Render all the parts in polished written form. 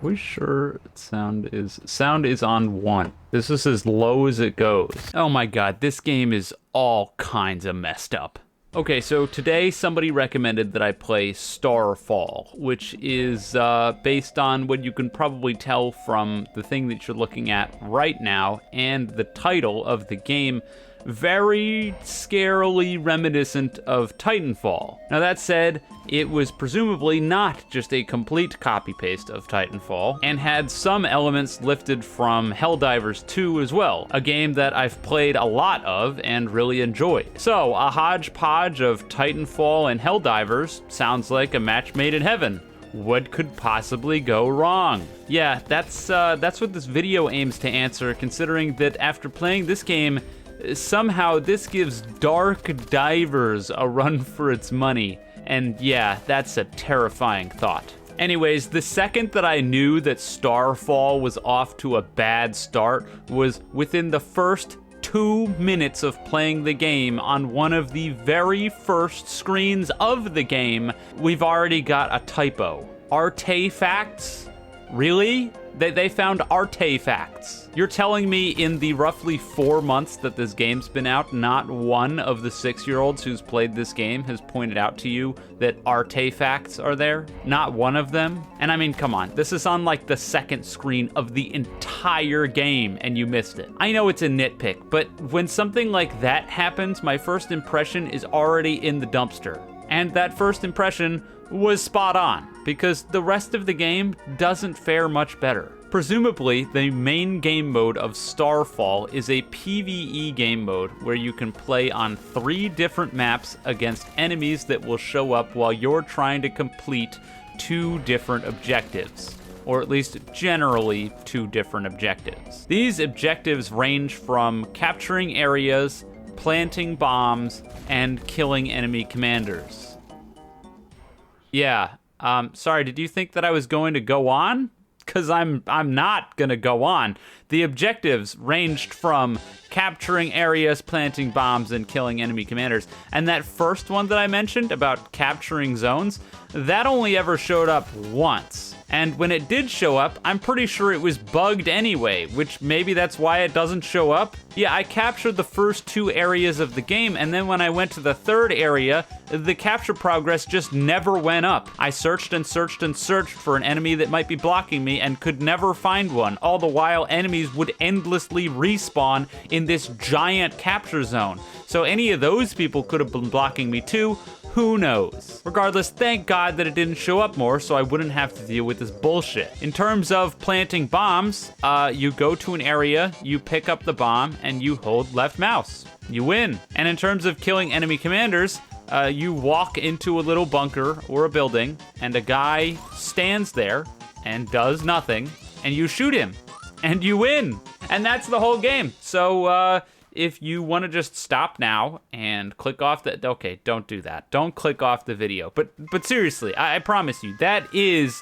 We sure sound is on 1. This is as low as it goes. Oh my god, this game is all kinds of messed up. Okay, so today somebody recommended that I play Starfall, which is based on what you can probably tell from the thing that you're looking at right now and the title of the game, very scarily reminiscent of Titanfall. Now that said, it was presumably not just a complete copy-paste of Titanfall, and had some elements lifted from Helldivers 2 as well, a game that I've played a lot of and really enjoyed. So, a hodgepodge of Titanfall and Helldivers sounds like a match made in heaven. What could possibly go wrong? Yeah, that's what this video aims to answer, considering that after playing this game, somehow this gives Dark Divers a run for its money. And yeah, that's a terrifying thought. Anyways, the second that I knew that Starfall was off to a bad start was within the first 2 minutes of playing the game on one of the very first screens of the game. We've already got a typo. Artefacts? Really? They found artefacts. You're telling me in the roughly 4 months that this game's been out, not one of the 6-year-olds who's played this game has pointed out to you that artefacts are there? Not one of them? And I mean, come on, this is on like the second screen of the entire game and you missed it. I know it's a nitpick, but when something like that happens, my first impression is already in the dumpster. And that first impression was spot on, because the rest of the game doesn't fare much better. Presumably, the main game mode of Starfall is a PvE game mode where you can play on 3 different maps against enemies that will show up while you're trying to complete 2 different objectives. Or at least generally 2 different objectives. These objectives range from capturing areas, planting bombs, and killing enemy commanders. Yeah, sorry, did you think that I was going to go on? Because I'm not gonna go on. The objectives ranged from capturing areas, planting bombs, and killing enemy commanders. And that first one that I mentioned about capturing zones, that only ever showed up once. And when it did show up, I'm pretty sure it was bugged anyway, which maybe that's why it doesn't show up. Yeah, I captured the first 2 areas of the game, and then when I went to the 3rd area, the capture progress just never went up. I searched and searched and searched for an enemy that might be blocking me and could never find one, all the while enemies would endlessly respawn in this giant capture zone. So any of those people could have been blocking me too. Who knows? Regardless, thank God that it didn't show up more so I wouldn't have to deal with this bullshit. In terms of planting bombs, you go to an area, you pick up the bomb, and you hold left mouse. You win. And in terms of killing enemy commanders, you walk into a little bunker or a building, and a guy stands there and does nothing, and you shoot him, and you win. And that's the whole game. So, if you want to just stop now and click off the... Okay, don't do that. Don't click off the video. But seriously, I promise you, that is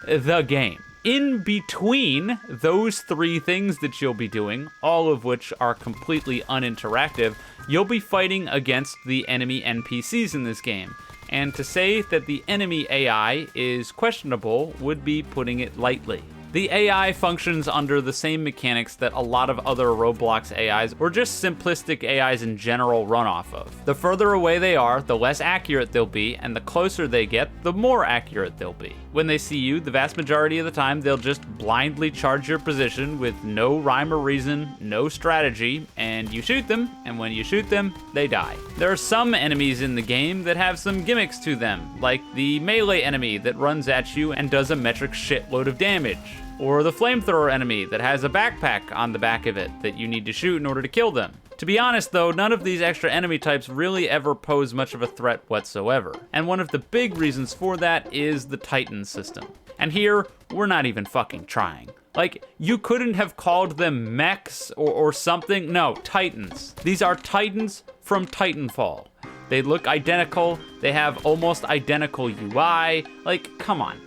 the game. In between those 3 things that you'll be doing, all of which are completely uninteractive, you'll be fighting against the enemy NPCs in this game. And to say that the enemy AI is questionable would be putting it lightly. The AI functions under the same mechanics that a lot of other Roblox AIs, or just simplistic AIs in general, run off of. The further away they are, the less accurate they'll be, and the closer they get, the more accurate they'll be. When they see you, the vast majority of the time, they'll just blindly charge your position with no rhyme or reason, no strategy, and you shoot them, and when you shoot them, they die. There are some enemies in the game that have some gimmicks to them, like the melee enemy that runs at you and does a metric shitload of damage. Or the flamethrower enemy that has a backpack on the back of it that you need to shoot in order to kill them. To be honest though, none of these extra enemy types really ever pose much of a threat whatsoever. And one of the big reasons for that is the Titan system. And here, we're not even fucking trying. Like, you couldn't have called them mechs or something. No, Titans. These are Titans from Titanfall. They look identical, they have almost identical UI, like, come on.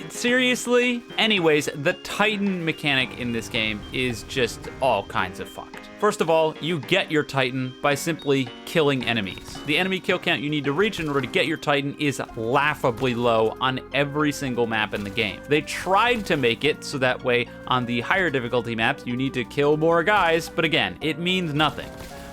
Seriously? Anyways, the Titan mechanic in this game is just all kinds of fucked. First of all, you get your Titan by simply killing enemies. The enemy kill count you need to reach in order to get your Titan is laughably low on every single map in the game. They tried to make it so that way on the higher difficulty maps you need to kill more guys, but again, it means nothing.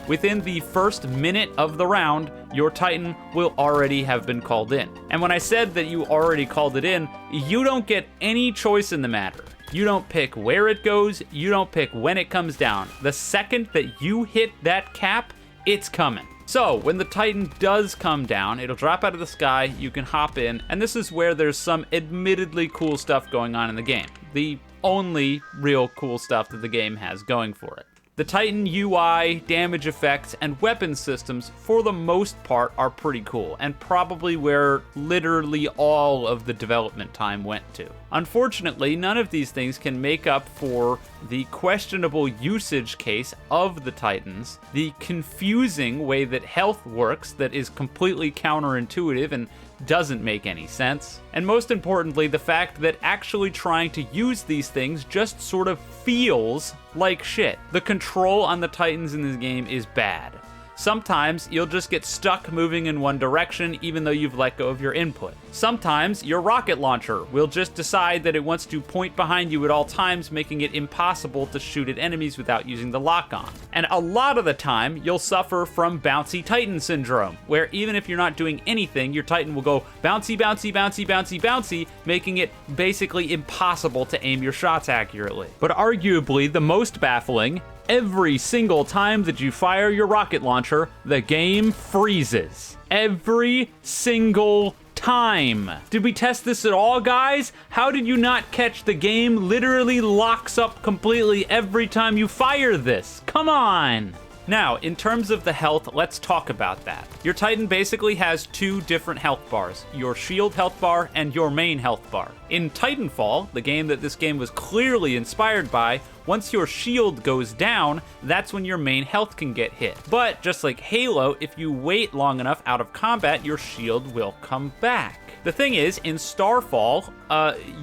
Within the first minute of the round, your Titan will already have been called in. And when I said that you already called it in, you don't get any choice in the matter. You don't pick where it goes, you don't pick when it comes down. The second that you hit that cap, it's coming. So, when the Titan does come down, it'll drop out of the sky, you can hop in, and this is where there's some admittedly cool stuff going on in the game. The only real cool stuff that the game has going for it. The Titan UI, damage effects, and weapon systems, for the most part, are pretty cool, and probably where literally all of the development time went to. Unfortunately, none of these things can make up for the questionable usage case of the Titans, the confusing way that health works that is completely counterintuitive and doesn't make any sense, and most importantly, the fact that actually trying to use these things just sort of feels like shit. The control on the Titans in this game is bad. Sometimes you'll just get stuck moving in one direction even though you've let go of your input. Sometimes your rocket launcher will just decide that it wants to point behind you at all times, making it impossible to shoot at enemies without using the lock-on. And a lot of the time, you'll suffer from bouncy Titan syndrome, where even if you're not doing anything, your Titan will go bouncy, bouncy, bouncy, bouncy, bouncy, making it basically impossible to aim your shots accurately. But arguably the most baffling, every single time that you fire your rocket launcher, the game freezes. Every single time. Did we test this at all, guys? How did you not catch the game literally locks up completely every time you fire this? Come on! Now, in terms of the health, let's talk about that. Your Titan basically has two different health bars, your shield health bar and your main health bar. In Titanfall, the game that this game was clearly inspired by, once your shield goes down, that's when your main health can get hit. But just like Halo, if you wait long enough out of combat, your shield will come back. The thing is, in Starfall,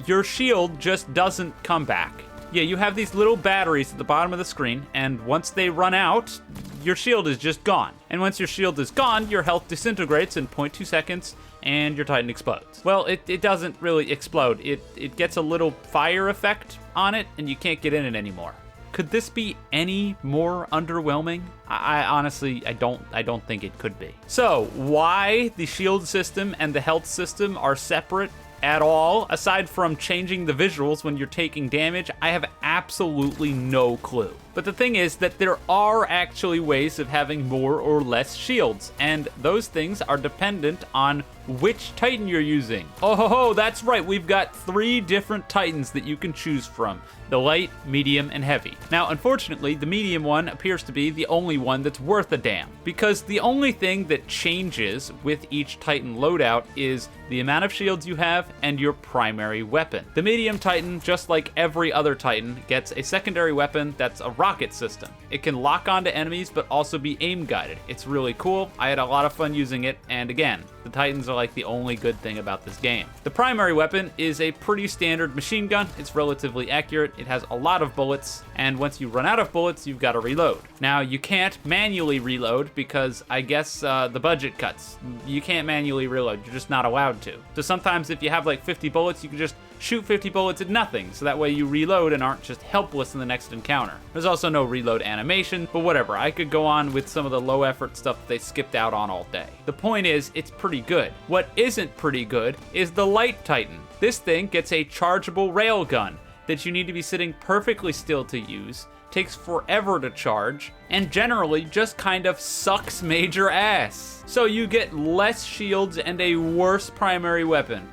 your shield just doesn't come back. Yeah, you have these little batteries at the bottom of the screen, and once they run out, your shield is just gone. And once your shield is gone, your health disintegrates in 0.2 seconds, and your Titan explodes. Well, it doesn't really explode. It gets a little fire effect on it, and you can't get in it anymore. Could this be any more underwhelming? I honestly, I don't think it could be. So, why the shield system and the health system are separate at all, aside from changing the visuals when you're taking damage, I have absolutely no clue. But the thing is that there are actually ways of having more or less shields, and those things are dependent on which Titan you're using. Oh ho ho, that's right, we've got 3 different Titans that you can choose from. The light, medium, and heavy. Now, unfortunately, the medium one appears to be the only one that's worth a damn, because the only thing that changes with each Titan loadout is the amount of shields you have and your primary weapon. The medium Titan, just like every other Titan, gets a secondary weapon that's a rocket system. It can lock onto enemies, but also be aim guided. It's really cool. I had a lot of fun using it, and again, the Titans are like the only good thing about this game. The primary weapon is a pretty standard machine gun. It's relatively accurate. It has a lot of bullets, and once you run out of bullets, you've got to reload. Now, you can't manually reload because I guess the budget cuts. You can't manually reload. You're just not allowed to. So sometimes if you have like 50 bullets, you can just shoot 50 bullets at nothing, so that way you reload and aren't just helpless in the next encounter. There's also no reload animation, but whatever, I could go on with some of the low effort stuff that they skipped out on all day. The point is, it's pretty good. What isn't pretty good is the Light Titan. This thing gets a chargeable railgun that you need to be sitting perfectly still to use, takes forever to charge, and generally just kind of sucks major ass. So you get less shields and a worse primary weapon.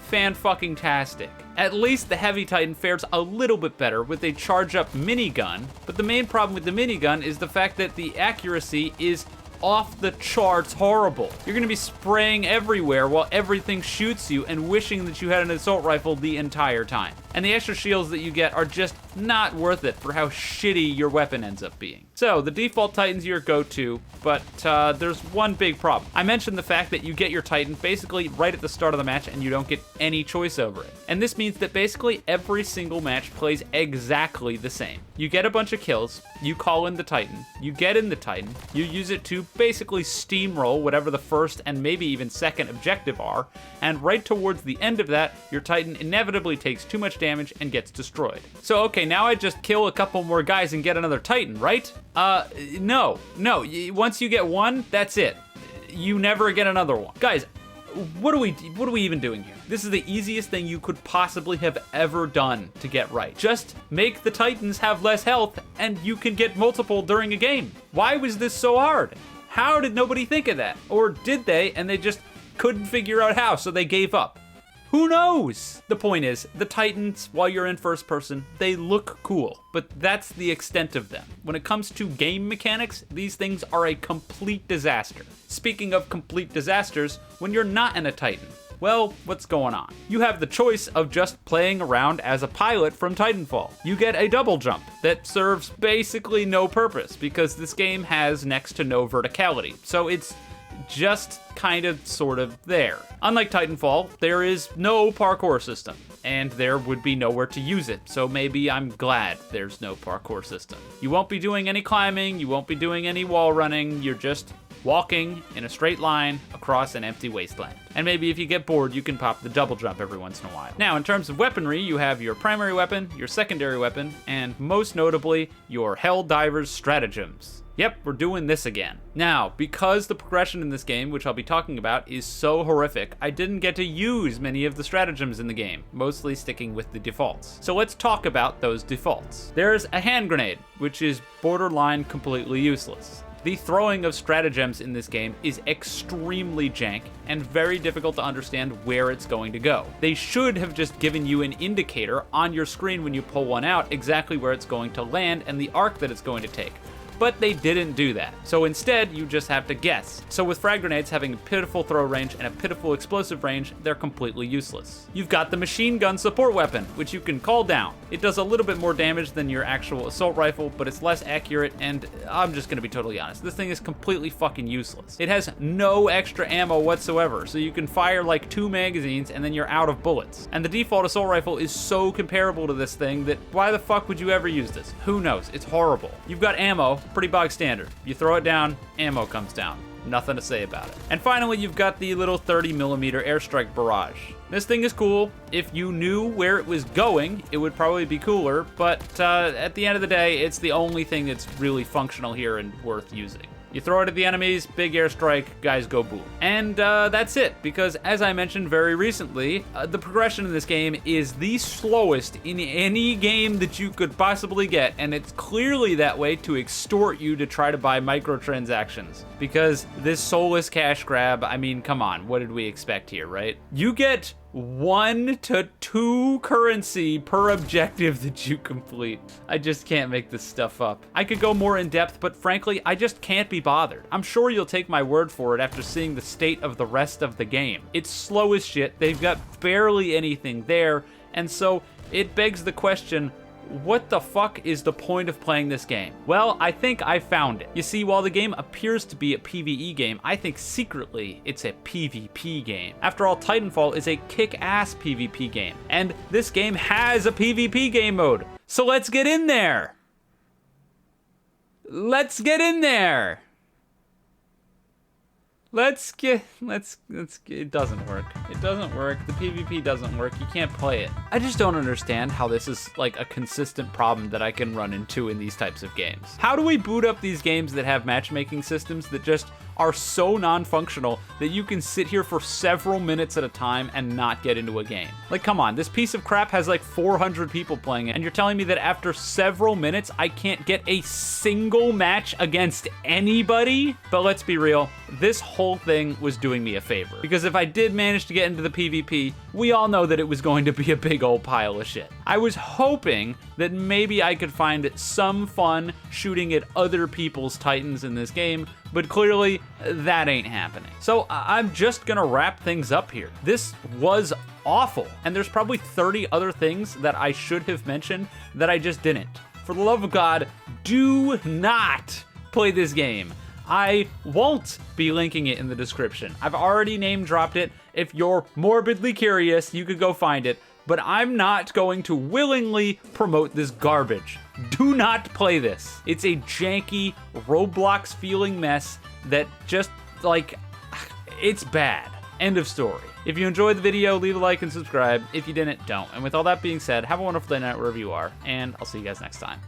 Fan-fucking-tastic. At least the Heavy Titan fares a little bit better with a charge-up minigun, but the main problem with the minigun is the fact that the accuracy is off the charts horrible. You're gonna be spraying everywhere while everything shoots you and wishing that you had an assault rifle the entire time. And the extra shields that you get are just not worth it for how shitty your weapon ends up being. So, the default Titan's your go-to, but there's one big problem. I mentioned the fact that you get your Titan basically right at the start of the match and you don't get any choice over it. And this means that basically every single match plays exactly the same. You get a bunch of kills, you call in the Titan, you get in the Titan, you use it to basically steamroll whatever the first and maybe even second objective are, and right towards the end of that, your Titan inevitably takes too much damage and gets destroyed. So okay, now I just kill a couple more guys and get another Titan, right? No. Once you get one, that's it. You never get another one. Guys, what are we even doing here? This is the easiest thing you could possibly have ever done to get right. Just make the Titans have less health and you can get multiple during a game. Why was this so hard? How did nobody think of that? Or did they and they just couldn't figure out how, so they gave up? Who knows? The point is, the Titans, while you're in first person, they look cool, but that's the extent of them. When it comes to game mechanics, these things are a complete disaster. Speaking of complete disasters, when you're not in a Titan, well, what's going on? You have the choice of just playing around as a pilot from Titanfall. You get a double jump that serves basically no purpose because this game has next to no verticality, so it's just kind of sort of there. Unlike Titanfall, there is no parkour system, and there would be nowhere to use it, so maybe I'm glad there's no parkour system. You won't be doing any climbing, you won't be doing any wall running, you're just walking in a straight line across an empty wasteland. And maybe if you get bored, you can pop the double jump every once in a while. Now, in terms of weaponry, you have your primary weapon, your secondary weapon, and most notably, your Helldiver's stratagems. Yep, we're doing this again. Now, because the progression in this game, which I'll be talking about, is so horrific, I didn't get to use many of the stratagems in the game, mostly sticking with the defaults. So let's talk about those defaults. There's a hand grenade, which is borderline completely useless. The throwing of stratagems in this game is extremely jank and very difficult to understand where it's going to go. They should have just given you an indicator on your screen when you pull one out exactly where it's going to land and the arc that it's going to take. But they didn't do that. So instead, you just have to guess. So with frag grenades having a pitiful throw range and a pitiful explosive range, they're completely useless. You've got the machine gun support weapon, which you can call down. It does a little bit more damage than your actual assault rifle, but it's less accurate, and I'm just gonna be totally honest, this thing is completely fucking useless. It has no extra ammo whatsoever, so you can fire like 2 magazines and then you're out of bullets. And the default assault rifle is so comparable to this thing that why the fuck would you ever use this? Who knows? It's horrible. You've got ammo, pretty bog standard. You throw it down, ammo comes down. Nothing to say about it. And finally, you've got the little 30mm airstrike barrage. This thing is cool. If you knew where it was going, it would probably be cooler, but at the end of the day, it's the only thing that's really functional here and worth using. You throw it at the enemies, big airstrike, guys go boom. And that's it, because as I mentioned very recently, the progression in this game is the slowest in any game that you could possibly get, and it's clearly that way to extort you to try to buy microtransactions. Because this soulless cash grab, I mean, come on, what did we expect here, right? You get 1 to 2 currency per objective that you complete. I just can't make this stuff up. I could go more in depth, but frankly, I just can't be bothered. I'm sure you'll take my word for it after seeing the state of the rest of the game. It's slow as shit, they've got barely anything there, and so it begs the question, what the fuck is the point of playing this game? Well, I think I found it. You see, while the game appears to be a PvE game, I think secretly it's a PvP game. After all, Titanfall is a kick-ass PvP game, and this game has a PvP game mode. So let's get in there! Let's get in there! It doesn't work. It doesn't work. The PvP doesn't work. You can't play it. I just don't understand how this is like a consistent problem that I can run into in these types of games. How do we boot up these games that have matchmaking systems that just are so non-functional that you can sit here for several minutes at a time and not get into a game? Like, come on, this piece of crap has like 400 people playing it, and you're telling me that after several minutes, I can't get a single match against anybody? But let's be real, this whole thing was doing me a favor. Because if I did manage to get into the PvP, we all know that it was going to be a big old pile of shit. I was hoping that maybe I could find some fun shooting at other people's Titans in this game, but clearly that ain't happening. So I'm just gonna wrap things up here. This was awful. And there's probably 30 other things that I should have mentioned that I just didn't. For the love of God, do not play this game. I won't be linking it in the description. I've already name dropped it. If you're morbidly curious, you could go find it. But I'm not going to willingly promote this garbage. Do not play this. It's a janky, Roblox feeling mess that just, like, it's bad. End of story. If you enjoyed the video, leave a like and subscribe. If you didn't, don't. And with all that being said, have a wonderful day, night, wherever you are, and I'll see you guys next time.